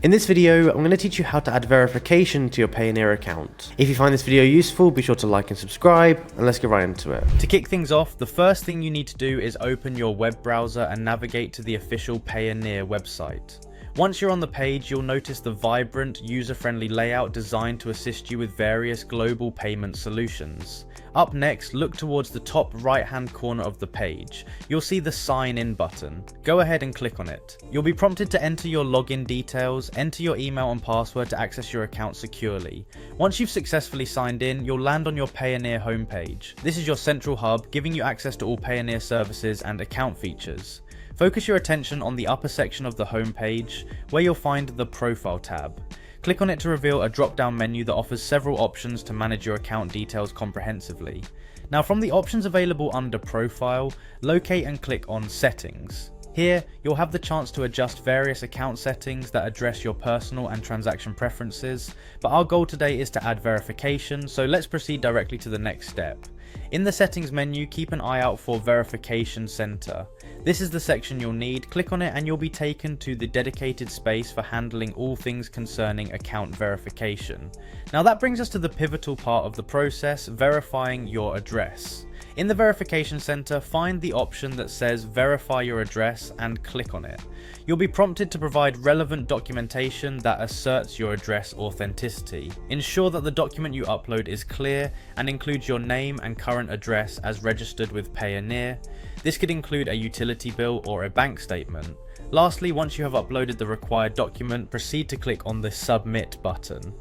In this video, I'm going to teach you how to add verification to your Payoneer account. If you find this video useful, be sure to like and subscribe, and let's get right into it. To kick things off, the first thing you need to do is open your web browser and navigate to the official Payoneer website. Once you're on the page, you'll notice the vibrant, user-friendly layout designed to assist you with various global payment solutions. Up next, look towards the top right-hand corner of the page. You'll see the Sign In button. Go ahead and click on it. You'll be prompted to enter your login details, enter your email and password to access your account securely. Once you've successfully signed in, you'll land on your Payoneer homepage. This is your central hub, giving you access to all Payoneer services and account features. Focus your attention on the upper section of the home page, where you'll find the Profile tab. Click on it to reveal a drop-down menu that offers several options to manage your account details comprehensively. Now, from the options available under Profile, locate and click on Settings. Here, you'll have the chance to adjust various account settings that address your personal and transaction preferences, but our goal today is to add verification, so let's proceed directly to the next step. In the settings menu, keep an eye out for Verification Center. This is the section you'll need. Click on it and you'll be taken to the dedicated space for handling all things concerning account verification. Now that brings us to the pivotal part of the process, verifying your address. In the Verification Center, find the option that says Verify Your Address and click on it. You'll be prompted to provide relevant documentation that asserts your address authenticity. Ensure that the document you upload is clear and includes your name and current address as registered with Payoneer. This could include a utility bill or a bank statement. Lastly, once you have uploaded the required document, proceed to click on the Submit button.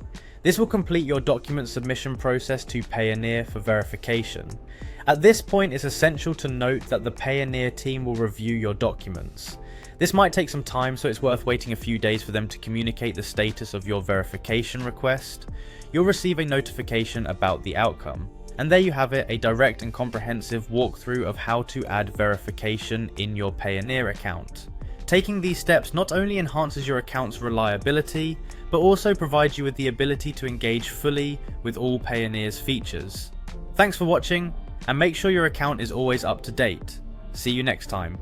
This will complete your document submission process to Payoneer for verification. At this point, it's essential to note that the Payoneer team will review your documents. This might take some time, so it's worth waiting a few days for them to communicate the status of your verification request. You'll receive a notification about the outcome. And there you have it, a direct and comprehensive walkthrough of how to add verification in your Payoneer account. Taking these steps not only enhances your account's reliability, but also provides you with the ability to engage fully with all Payoneer's features. Thanks for watching, and make sure your account is always up to date. See you next time.